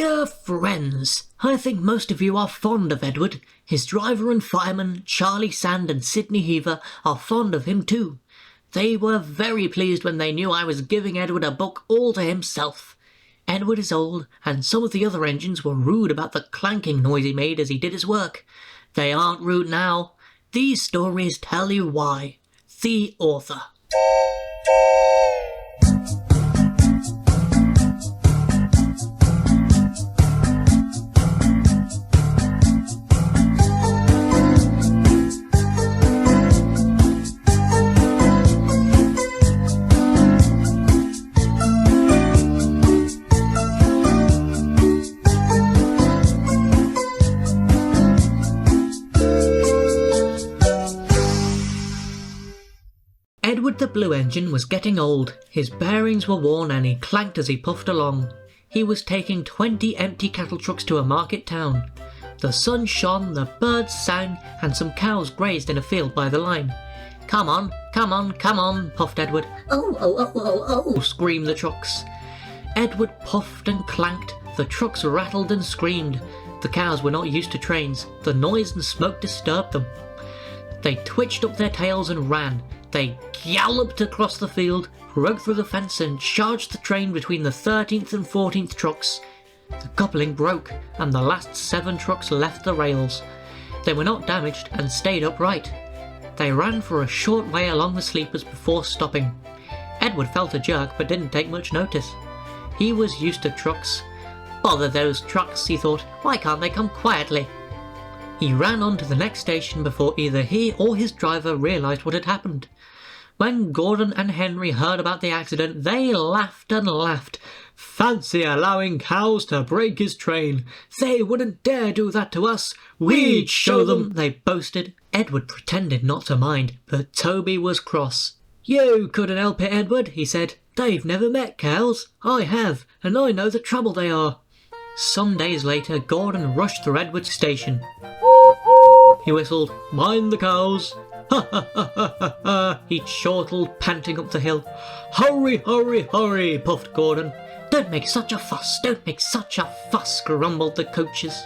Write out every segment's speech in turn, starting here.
Dear friends, I think most of you are fond of Edward. His driver and fireman, Charlie Sand and Sidney Heaver, are fond of him too. They were very pleased when they knew I was giving Edward a book all to himself. Edward is old, and some of the other engines were rude about the clanking noise he made as he did his work. They aren't rude now. These stories tell you why. The author. Edward the Blue Engine was getting old, his bearings were worn and he clanked as he puffed along. He was taking 20 empty cattle trucks to a market town. The sun shone, the birds sang, and some cows grazed in a field by the line. "Come on, come on, come on," puffed Edward. "Oh, oh, oh, oh, oh," screamed the trucks. Edward puffed and clanked, the trucks rattled and screamed. The cows were not used to trains, the noise and smoke disturbed them. They twitched up their tails and ran. They galloped across the field, broke through the fence and charged the train between the 13th and 14th trucks. The coupling broke and the last 7 trucks left the rails. They were not damaged and stayed upright. They ran for a short way along the sleepers before stopping. Edward felt a jerk but didn't take much notice. He was used to trucks. Bother those trucks, he thought, why can't they come quietly? He ran on to the next station before either he or his driver realised what had happened. When Gordon and Henry heard about the accident, they laughed and laughed. "Fancy allowing cows to break his train. They wouldn't dare do that to us. We'd show them," they boasted. Edward pretended not to mind, but Toby was cross. "You couldn't help it, Edward," he said. "They've never met cows. I have, and I know the trouble they are." Some days later, Gordon rushed through Edward's station. He whistled, "Mind the cows." "Ha ha ha ha ha ha," he chortled, panting up the hill. "Hurry, hurry, hurry," puffed Gordon. "Don't make such a fuss, don't make such a fuss," grumbled the coaches.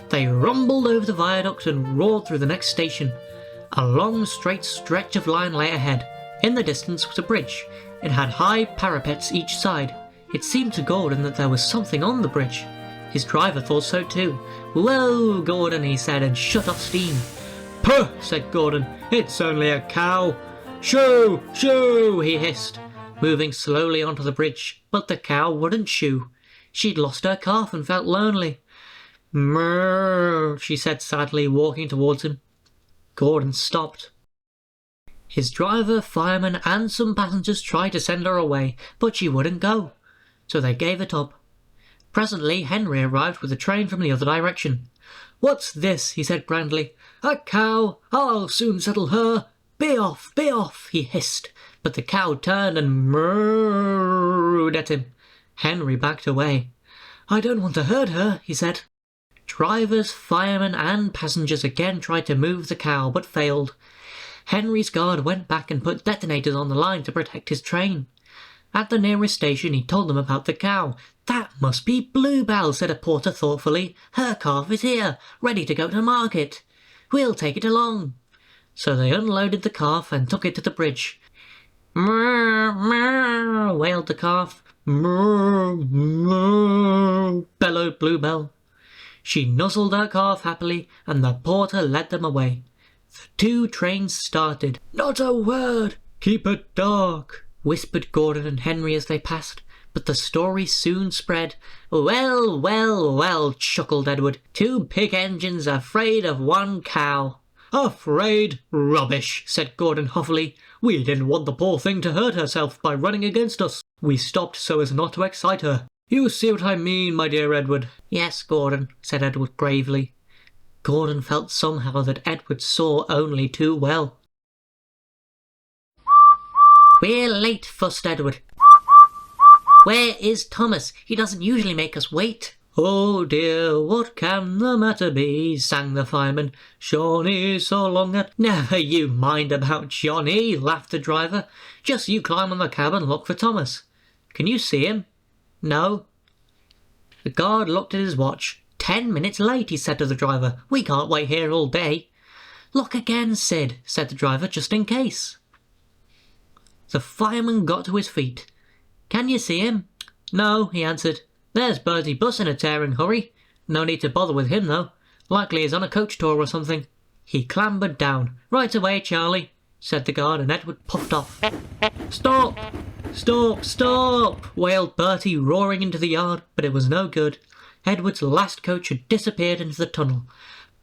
They rumbled over the viaduct and roared through the next station. A long straight stretch of line lay ahead. In the distance was a bridge. It had high parapets each side. It seemed to Gordon that there was something on the bridge. His driver thought so too. "Whoa, Gordon," he said, and shut off steam. "Puh," said Gordon, "it's only a cow." "Shoo, shoo," he hissed, moving slowly onto the bridge, but the cow wouldn't shoo. She'd lost her calf and felt lonely. "Mrrr," she said sadly, walking towards him. Gordon stopped. His driver, fireman and some passengers tried to send her away, but she wouldn't go, so they gave it up. Presently Henry arrived with a train from the other direction. "What's this?" he said grandly. "A cow! I'll soon settle her! Be off, he hissed, but the cow turned and mrrrr'd at him. Henry backed away. "I don't want to hurt her," he said. Drivers, firemen and passengers again tried to move the cow, but failed. Henry's guard went back and put detonators on the line to protect his train. At the nearest station he told them about the cow. "That must be Bluebell," said a porter thoughtfully. "Her calf is here, ready to go to market. We'll take it along." So they unloaded the calf and took it to the bridge. "Mrrr, mrrr," wailed the calf. "Mrrr, mrrr," bellowed Bluebell. She nuzzled her calf happily, and the porter led them away. The 2 trains started. "Not a word! Keep it dark," whispered Gordon and Henry as they passed, but the story soon spread. "Well, well, well," chuckled Edward. "2 big engines afraid of 1 cow." "Afraid? Rubbish," said Gordon huffily. "We didn't want the poor thing to hurt herself by running against us. We stopped so as not to excite her. You see what I mean, my dear Edward?" "Yes, Gordon," said Edward gravely. Gordon felt somehow that Edward saw only too well. "We're late," fussed Edward. "Where is Thomas? He doesn't usually make us wait." "Oh dear, what can the matter be?" sang the fireman. "Johnny's so long that—" "Never you mind about Johnny," laughed the driver. "Just you climb on the cab and look for Thomas. Can you see him?" "No." The guard looked at his watch. 10 minutes late, he said to the driver. We can't wait here all day. Look again, Sid, said the driver, just in case. The fireman got to his feet. Can you see him? No, he answered. There's Bertie Bus in a tearing hurry. No need to bother with him, though. Likely he's on a coach tour or something. He clambered down. Right away, Charlie, said the guard, and Edward puffed off. Stop! Stop! Stop! Wailed Bertie, roaring into the yard, but it was no good. Edward's last coach had disappeared into the tunnel.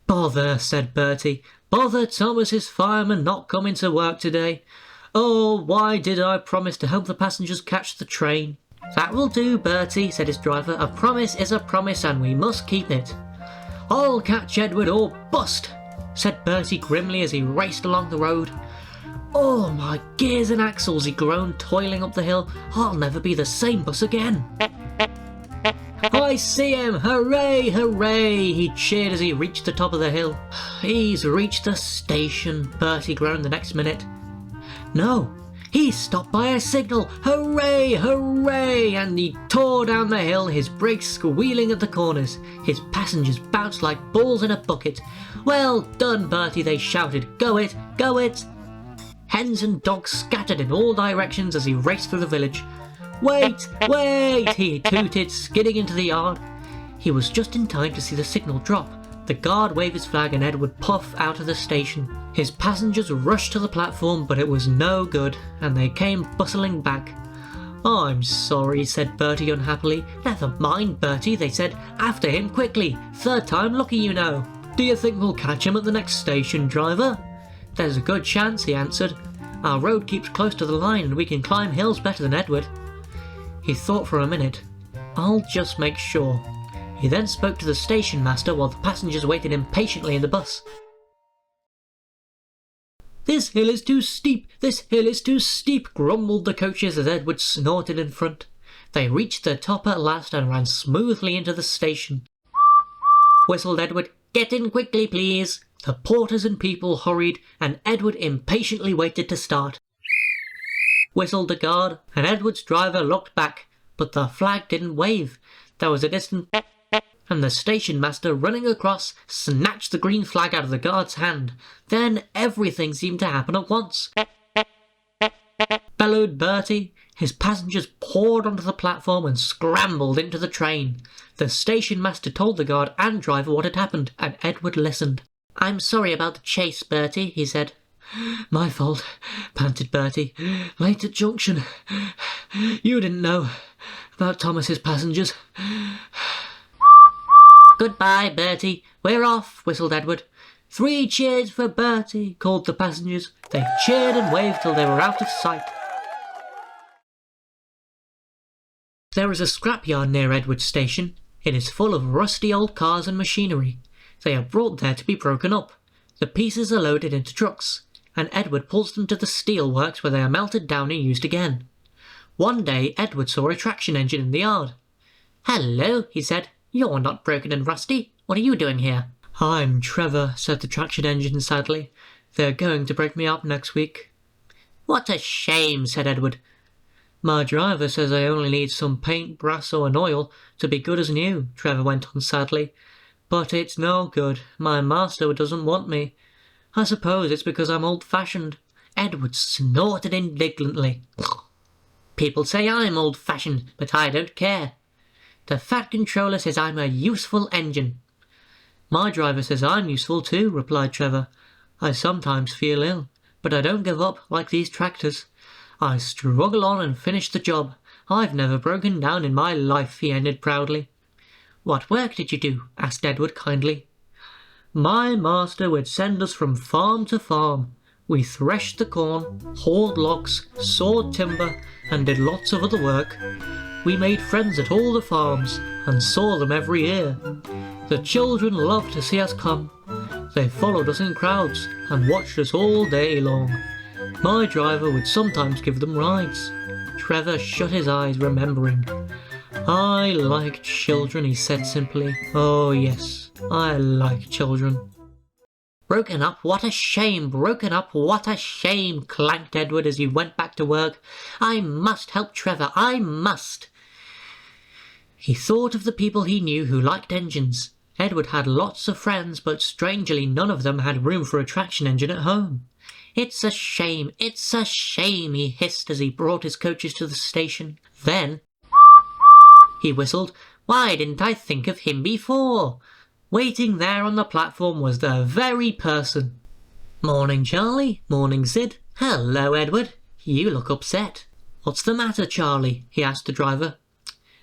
Bother, said Bertie. Bother Thomas's fireman not coming to work today. Oh, why did I promise to help the passengers catch the train? That will do, Bertie, said his driver. A promise is a promise and we must keep it. I'll catch Edward or bust, said Bertie grimly as he raced along the road. Oh, my gears and axles, he groaned, toiling up the hill. I'll never be the same bus again. I see him! Hooray! Hooray! He cheered as he reached the top of the hill. He's reached the station, Bertie groaned the next minute. No, he's stopped by a signal. Hooray! Hooray! And he tore down the hill, his brakes squealing at the corners. His passengers bounced like balls in a bucket. Well done, Bertie, they shouted. Go it! Go it! Hens and dogs scattered in all directions as he raced through the village. Wait! Wait! He tooted, skidding into the yard. He was just in time to see the signal drop. The guard waved his flag and Edward puff out of the station. His passengers rushed to the platform, but it was no good, and they came bustling back. I'm sorry, said Bertie unhappily. Never mind, Bertie, they said. After him quickly. Third time lucky, you know. Do you think we'll catch him at the next station, driver? There's a good chance, he answered. Our road keeps close to the line and we can climb hills better than Edward. He thought for a minute. I'll just make sure. He then spoke to the station master while the passengers waited impatiently in the bus. This hill is too steep, this hill is too steep, grumbled the coaches as Edward snorted in front. They reached the top at last and ran smoothly into the station. Whistled Edward. Get in quickly, please. The porters and people hurried, and Edward impatiently waited to start. Whistled the guard, and Edward's driver looked back, but the flag didn't wave. There was a distant and the station master, running across, snatched the green flag out of the guard's hand. Then everything seemed to happen at once. Bellowed Bertie. His passengers poured onto the platform and scrambled into the train. The station master told the guard and driver what had happened, and Edward listened. I'm sorry about the chase, Bertie, he said. My fault, panted Bertie. Late at junction. You didn't know about Thomas's passengers. Goodbye, Bertie. We're off, whistled Edward. 3 cheers for Bertie, called the passengers. They cheered and waved till they were out of sight. There is a scrapyard near Edward's station. It is full of rusty old cars and machinery. They are brought there to be broken up. The pieces are loaded into trucks, and Edward pulls them to the steel works where they are melted down and used again. One day Edward saw a traction engine in the yard. Hello, he said. You're not broken and rusty. What are you doing here? I'm Trevor, said the traction engine sadly. They're going to break me up next week. What a shame, said Edward. My driver says I only need some paint, brass or an oil to be good as new, Trevor went on sadly. But it's no good. My master doesn't want me. I suppose it's because I'm old-fashioned. Edward snorted indignantly. People say I'm old-fashioned, but I don't care. The Fat Controller says I'm a useful engine. My driver says I'm useful too, replied Trevor. I sometimes feel ill, but I don't give up like these tractors. I struggle on and finish the job. I've never broken down in my life, he ended proudly. What work did you do? Asked Edward kindly. My master would send us from farm to farm. We threshed the corn, hauled logs, sawed timber, and did lots of other work. We made friends at all the farms and saw them every year. The children loved to see us come. They followed us in crowds and watched us all day long. My driver would sometimes give them rides. Trevor shut his eyes, remembering. I like children, he said simply. Oh yes, I like children. Broken up, what a shame, broken up, what a shame, clanked Edward as he went back to work. I must help Trevor, I must. He thought of the people he knew who liked engines. Edward had lots of friends, but strangely none of them had room for a traction engine at home. It's a shame, he hissed as he brought his coaches to the station. Then he whistled. Why didn't I think of him before? Waiting there on the platform was the very person. Morning, Charlie. Morning, Sid. Hello, Edward. You look upset. What's the matter, Charlie? He asked the driver.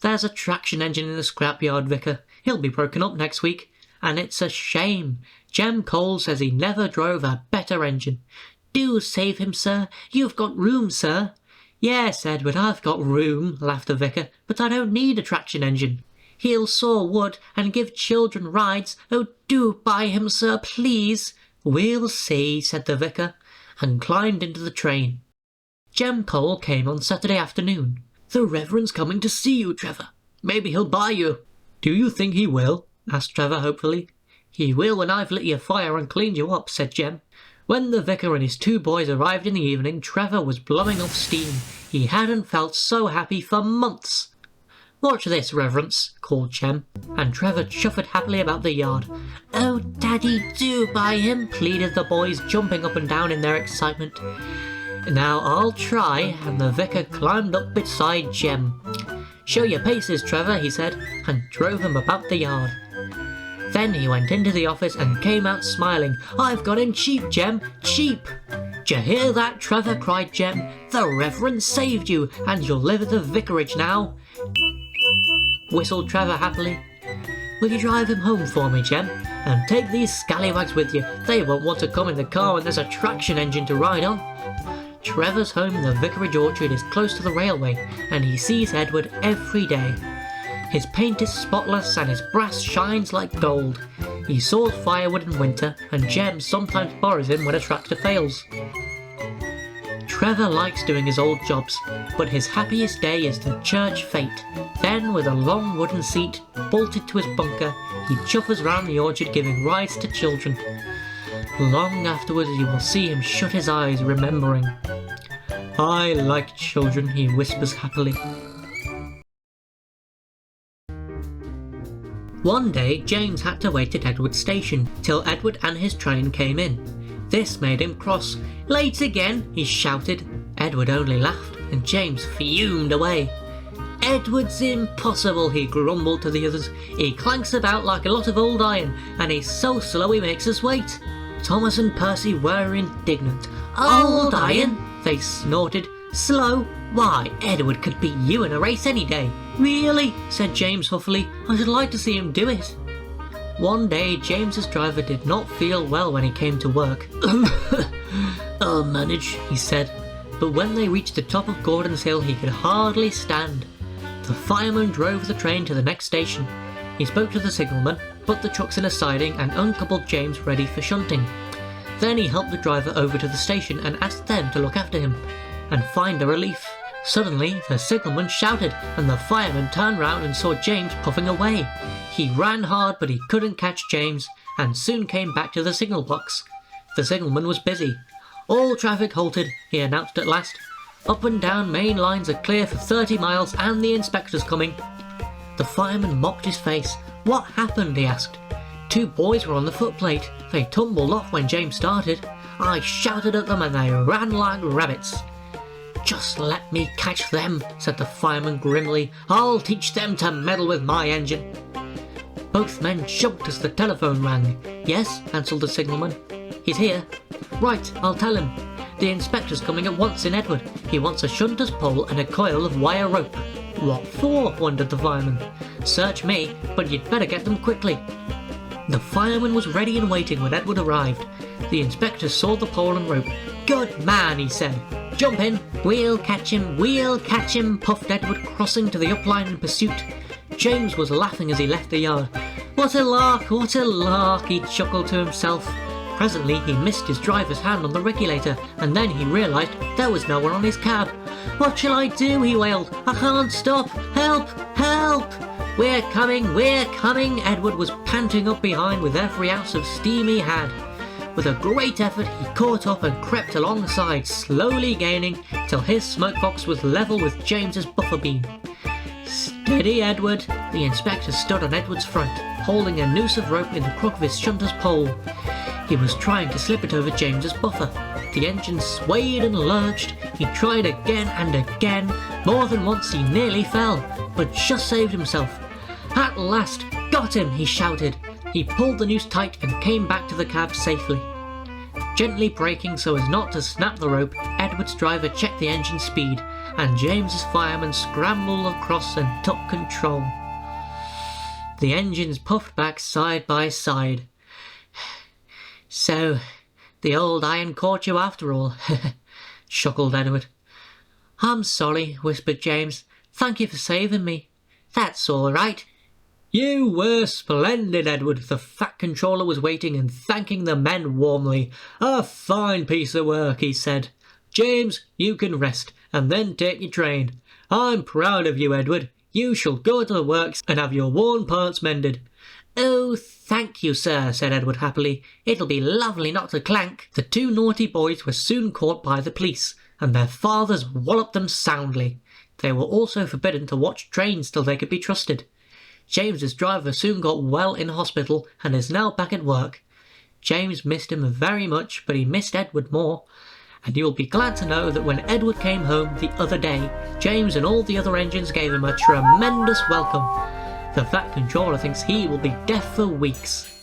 There's a traction engine in the scrapyard, Vicar. He'll be broken up next week. And it's a shame. Jem Cole says he never drove a better engine. Do save him, sir. You've got room, sir. Yes, Edward, I've got room, laughed the vicar, but I don't need a traction engine. He'll saw wood and give children rides. Oh, do buy him, sir, please. We'll see, said the vicar, and climbed into the train. Jem Cole came on Saturday afternoon. The Reverend's coming to see you, Trevor. Maybe he'll buy you. Do you think he will? Asked Trevor hopefully. He will when I've lit your fire and cleaned you up, said Jem. When the vicar and his two boys arrived in the evening, Trevor was blowing off steam. He hadn't felt so happy for months. Watch this, Reverence, called Jem, and Trevor chuffed happily about the yard. Oh, Daddy, do buy him, pleaded the boys, jumping up and down in their excitement. Now I'll try, and the vicar climbed up beside Jem. Show your paces, Trevor, he said, and drove him about the yard. Then he went into the office and came out smiling. I've got him cheap, Jem, cheap. D'you hear that, Trevor? Cried Jem. The Reverend saved you, and you'll live at the vicarage now. Whistled Trevor happily. Will you drive him home for me, Jem? And take these scallywags with you. They won't want to come in the car when there's a traction engine to ride on. Trevor's home in the vicarage orchard is close to the railway, and he sees Edward every day. His paint is spotless and his brass shines like gold. He saws firewood in winter, and Jem sometimes borrows him when a tractor fails. Trevor likes doing his old jobs, but his happiest day is the church fete. Then, with a long wooden seat bolted to his bunker, he chuffers round the orchard giving rides to children. Long afterwards you will see him shut his eyes, remembering. I like children, he whispers happily. One day, James had to wait at Edward's station till Edward and his train came in. This made him cross. Late again, he shouted. Edward only laughed, and James fumed away. Edward's impossible, he grumbled to the others. He clanks about like a lot of old iron, and he's so slow he makes us wait. Thomas and Percy were indignant. Old iron? They snorted. Slow? Why, Edward could beat you in a race any day. Really? Said James huffily. I should like to see him do it. One day, James's driver did not feel well when he came to work. I'll manage, he said. But when they reached the top of Gordon's Hill, he could hardly stand. The fireman drove the train to the next station. He spoke to the signalman, put the trucks in a siding, and uncoupled James ready for shunting. Then he helped the driver over to the station and asked them to look after him and find a relief. Suddenly, the signalman shouted, and the fireman turned round and saw James puffing away. He ran hard, but he couldn't catch James, and soon came back to the signal box. The signalman was busy. All traffic halted, he announced at last. Up and down main lines are clear for 30 miles, and the inspector's coming. The fireman mopped his face. What happened? He asked. Two boys were on the footplate. They tumbled off when James started. I shouted at them and they ran like rabbits. Just let me catch them, said the fireman grimly. I'll teach them to meddle with my engine. Both men jumped as the telephone rang. Yes, answered the signalman. He's here. Right, I'll tell him. The inspector's coming at once in Edward. He wants a shunter's pole and a coil of wire rope. What for? Wondered the fireman. Search me, but you'd better get them quickly. The fireman was ready and waiting when Edward arrived. The inspector saw the pole and rope. Good man, he said. Jump in. We'll catch him, puffed Edward, crossing to the upline in pursuit. James was laughing as he left the yard. What a lark, he chuckled to himself. Presently he missed his driver's hand on the regulator, and then he realised there was no one on his cab. What shall I do? He wailed. I can't stop. Help! Help! We're coming! Edward was panting up behind with every ounce of steam he had. With a great effort he caught up and crept alongside, slowly gaining till his smokebox was level with James's buffer beam. Steady, Edward! The inspector stood on Edward's front, holding a noose of rope in the crook of his shunter's pole. He was trying to slip it over James's buffer. The engine swayed and lurched. He tried again and again. More than once he nearly fell, but just saved himself. At last, got him, he shouted. He pulled the noose tight and came back to the cab safely. Gently braking so as not to snap the rope, Edward's driver checked the engine speed, and James's fireman scrambled across and took control. The engines puffed back side by side. So, the old iron caught you after all, chuckled Edward. I'm sorry, whispered James. Thank you for saving me. That's all right. You were splendid, Edward. The Fat Controller was waiting and thanking the men warmly. A fine piece of work, he said. James, you can rest, and then take your train. I'm proud of you, Edward. You shall go to the works and have your worn parts mended. Oh, thank you, sir, said Edward happily. It'll be lovely not to clank. The two naughty boys were soon caught by the police, and their fathers walloped them soundly. They were also forbidden to watch trains till they could be trusted. James's driver soon got well in hospital and is now back at work. James missed him very much, but he missed Edward more. And you'll be glad to know that when Edward came home the other day, James and all the other engines gave him a tremendous welcome. The Fat Controller thinks he will be deaf for weeks.